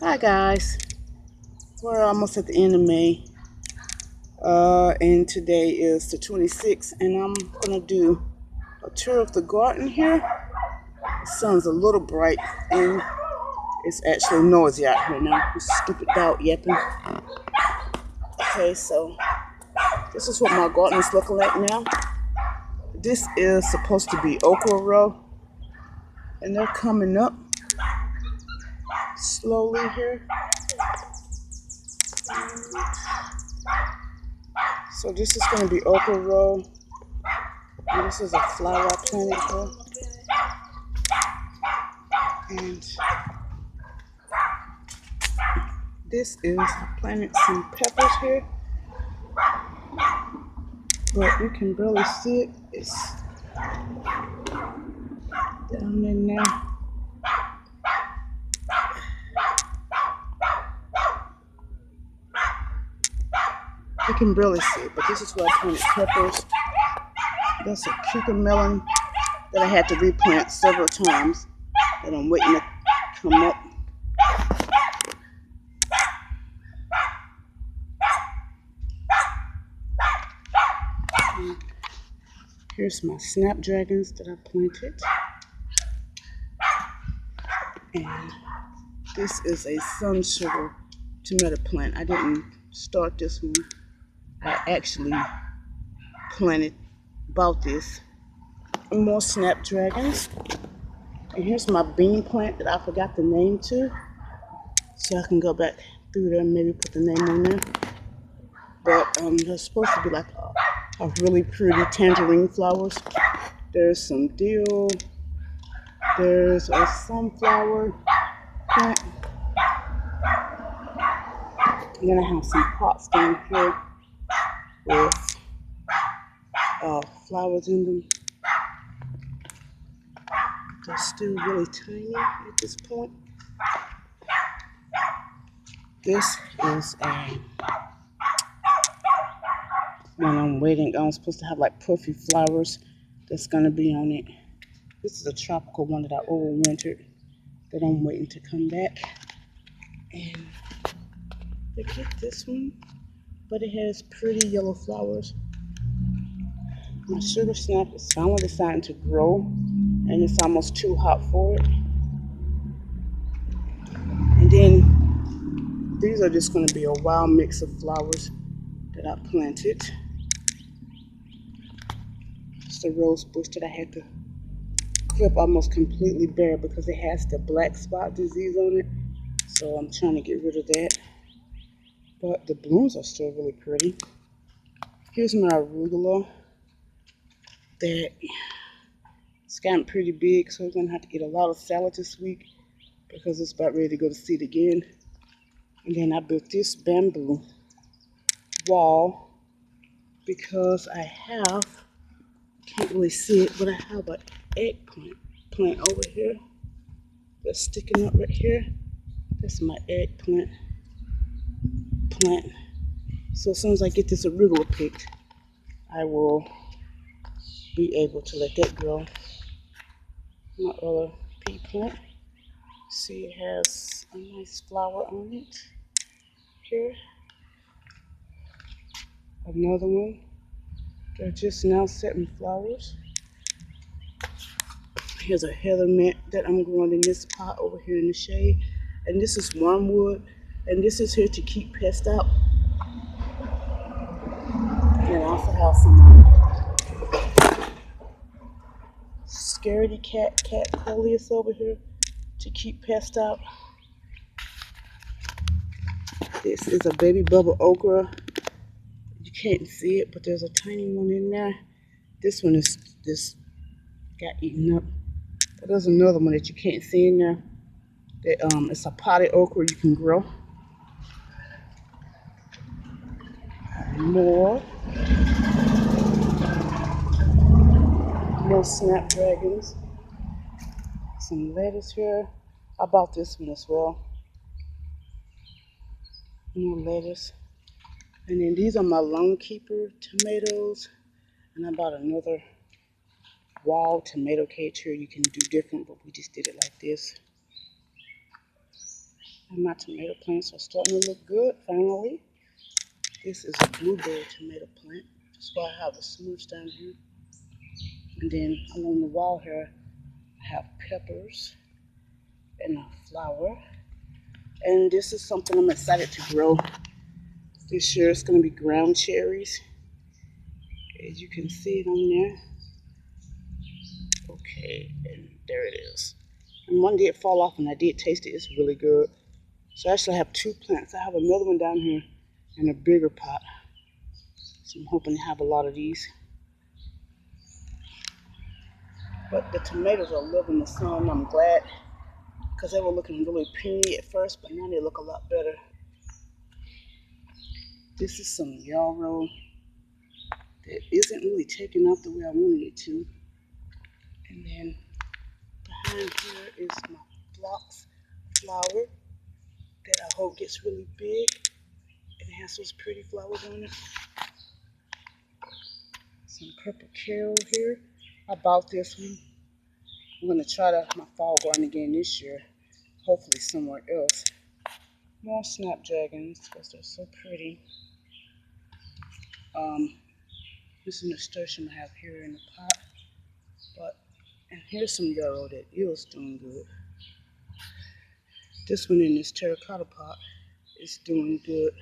Hi guys, we're almost at the end of May, and today is the 26th, and I'm gonna do a tour of the garden here. The sun's a little bright, and it's actually noisy out here now. This stupid dog yapping. Okay, so this is what my garden is looking like now. This is supposed to be okra row, and they're coming up slowly here. So this is going to be okra row. And this is a flower I planted here. And this is, I planted some peppers here. But you can barely see it. It's down in there. You can barely see it, but this is where I planted peppers. That's a cucumber melon that I had to replant several times that I'm waiting to come up. And here's my snapdragons that I planted. And this is a sun sugar tomato plant. I didn't start this one. I actually bought this. And more snapdragons. And here's my bean plant that I forgot the name to. So I can go back through there and maybe put the name on there. But there's supposed to be like a really pretty tangerine flowers. There's some dill. There's a sunflower plant. And then I have some pots down here with flowers in them. They're still really tiny at this point. This is one I'm waiting on. I'm supposed to have like puffy flowers that's going to be on it. This is a tropical one that I overwintered that I'm waiting to come back. And look at this one, but it has pretty yellow flowers. My sugar snap is finally deciding to grow, and it's almost too hot for it. And then these are just going to be a wild mix of flowers that I planted. It's a rose bush that I had to clip almost completely bare because it has the black spot disease on it. So I'm trying to get rid of that. But the blooms are still really pretty. Here's my arugula that it's gotten pretty big, so we're gonna have to eat a lot of salad this week because it's about ready to go to seed again. And then I built this bamboo wall because I have, can't really see it, but I have an eggplant plant over here that's sticking up right here. That's my eggplant plant. So as soon as I get this arugula picked, I will be able to let that grow. My other pea plant, see, it has a nice flower on it here. Another one, they're just now setting flowers. Here's a heather mint that I'm growing in this pot over here in the shade. And this is wormwood, and this is here to keep pests out. And I also have some scaredy cat coleus over here to keep pests out. This is a baby bubble okra. You can't see it, but there's a tiny one in there. This one is just got eaten up. But there's another one that you can't see in there. That it's a potted okra you can grow. More snapdragons. Some lettuce here. I bought this one as well. More lettuce. And then these are my lone keeper tomatoes. And I bought another wild tomato cage here. You can do different, but we just did it like this. And my tomato plants are starting to look good finally. This is a blueberry tomato plant. That's why I have a smooch down here. And then along the wall here, I have peppers and a flower. And this is something I'm excited to grow. This year it's going to be ground cherries. As you can see it on there. Okay, and there it is. And one did fall off and I did taste it. It's really good. So I actually have two plants. I have another one down here in a bigger pot. So I'm hoping to have a lot of these. But the tomatoes are loving the sun. I'm glad, because they were looking really puny at first, but now they look a lot better. This is some yarrow that isn't really taking off the way I wanted it to. And then behind here is my phlox flower that I hope gets really big. And it has those pretty flowers on it. Some purple kale here. I bought this one. I'm going to try my fall garden again this year. Hopefully somewhere else. More snapdragons because they're so pretty. This is a nasturtium I have here in the pot. And here's some yarrow that is doing good. This one in this terracotta pot is doing good.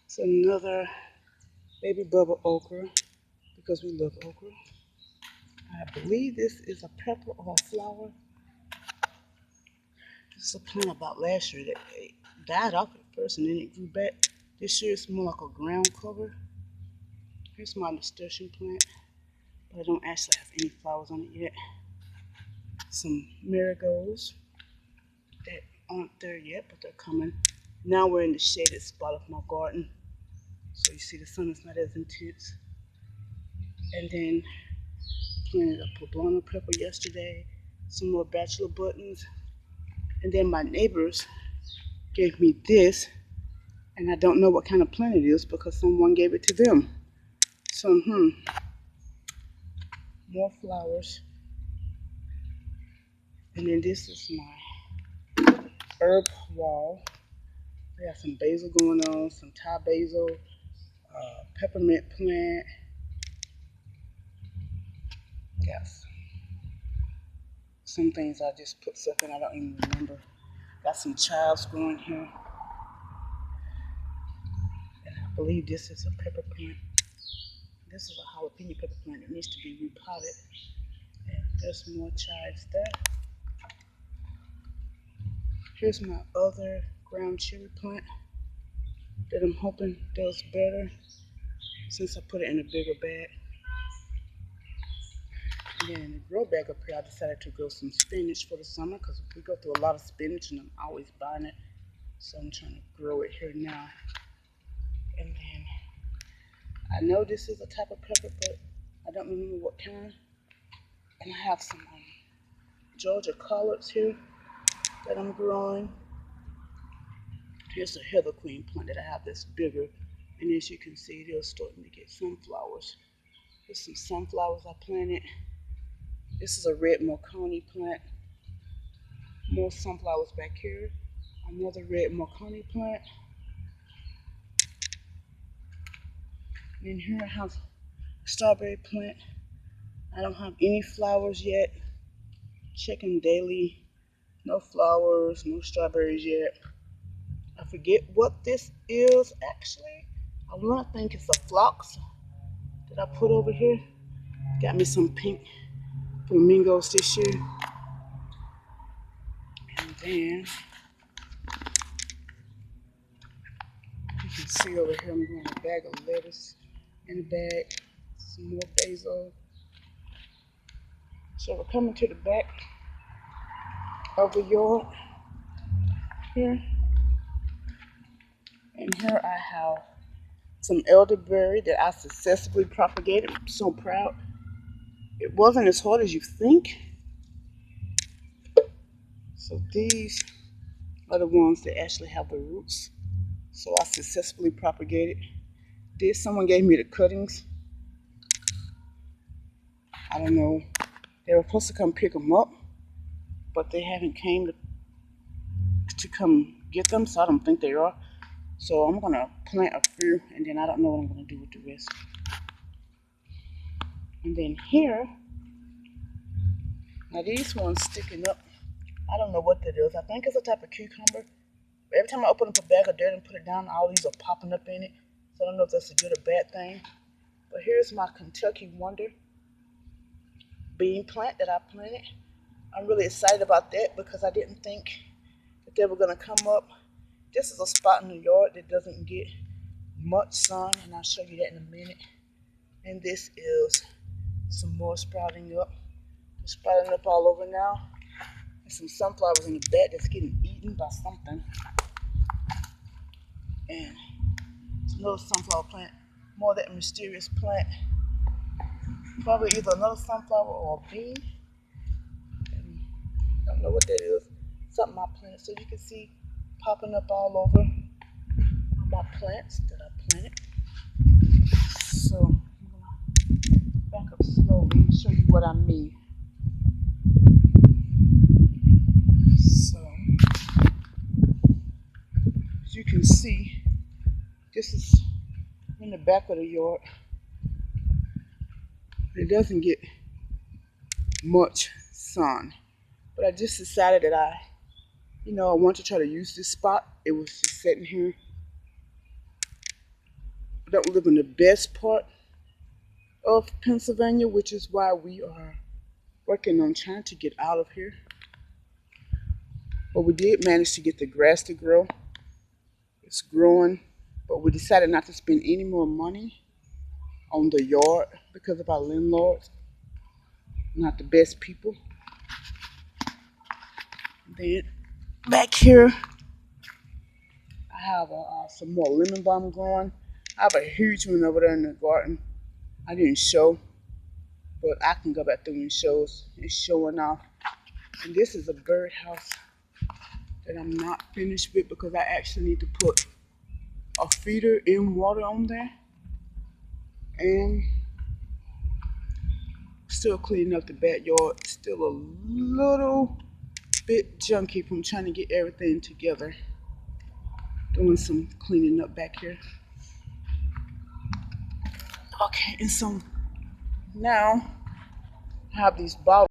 It's another baby bubble okra because we love okra. I believe this is a pepper or a flower. This is a plant I bought last year that died off at first and then it grew back. This year it's more like a ground cover. Here's my nasturtium plant, but I don't actually have any flowers on it yet. Some marigolds that aren't there yet, but they're coming. Now we're in the shaded spot of my garden, so you see the sun is not as intense. And then planted a poblano pepper yesterday, some more bachelor buttons, and then my neighbors gave me this, and I don't know what kind of plant it is because someone gave it to them. So more flowers. And then this is my herb wall. I got some basil going on, some Thai basil, peppermint plant. Yes. Some things I just put stuff in I don't even remember. Got some chives growing here. And I believe this is a pepper plant. This is a jalapeno pepper plant that needs to be repotted. And there's more chives there. Here's my other ground cherry plant that I'm hoping does better since I put it in a bigger bag. And then in the grow bag up here, I decided to grow some spinach for the summer because we go through a lot of spinach and I'm always buying it. So I'm trying to grow it here now. And then I know this is a type of pepper, but I don't remember what kind. And I have some Georgia collards here that I'm growing. Here's a heather queen plant that I have that's bigger. And as you can see, they're starting to get sunflowers. Here's some sunflowers I planted. This is a red Marconi plant. More sunflowers back here. Another red Marconi plant. And here I have a strawberry plant. I don't have any flowers yet. Checking daily. No flowers, no strawberries yet. I forget what this is actually. I want to think it's a phlox that I put over here. Got me some pink flamingos this year. And then you can see over here I'm growing a bag of lettuce in a bag. Some more basil. So we're coming to the back of the yard here. And here I have some elderberry that I successfully propagated. I'm so proud. It wasn't as hard as you think. So these are the ones that actually have the roots. So I successfully propagated this. Someone gave me the cuttings. I don't know. They were supposed to come pick them up. but they haven't came to come get them, so I don't think they are. So I'm gonna plant a few, and then I don't know what I'm gonna do with the rest. And then here, now these ones sticking up. I don't know what that is. I think it's a type of cucumber. Every time I open up a bag of dirt and put it down, all these are popping up in it. So I don't know if that's a good or bad thing. But here's my Kentucky Wonder bean plant that I planted. I'm really excited about that because I didn't think that they were going to come up. This is a spot in the yard that doesn't get much sun, and I'll show you that in a minute. And this is some more sprouting up. They're sprouting up all over now. There's some sunflowers in the back that's getting eaten by something. And it's another sunflower plant. More of that mysterious plant. Probably either another sunflower or a bean. And I don't know what that is. Something I planted. So you can see popping up all over my plants that I planted. So I'm gonna back up slowly and show you what I mean. So as you can see, this is in the back of the yard. It doesn't get much sun, but I just decided that I want to try to use this spot. It was just sitting here. I don't live in the best part of Pennsylvania, which is why we are working on trying to get out of here. But we did manage to get the grass to grow. It's growing, but we decided not to spend any more money on the yard because of our landlords. Not the best people. Then back here, I have some more lemon balm growing. I have a huge one over there in the garden. I didn't show, but I can go back through and show. It's showing off. And this is a birdhouse that I'm not finished with because I actually need to put a feeder in water on there. And still cleaning up the backyard. Still a little bit junky from trying to get everything together. Doing some cleaning up back here. Okay, and so now I have these bottles.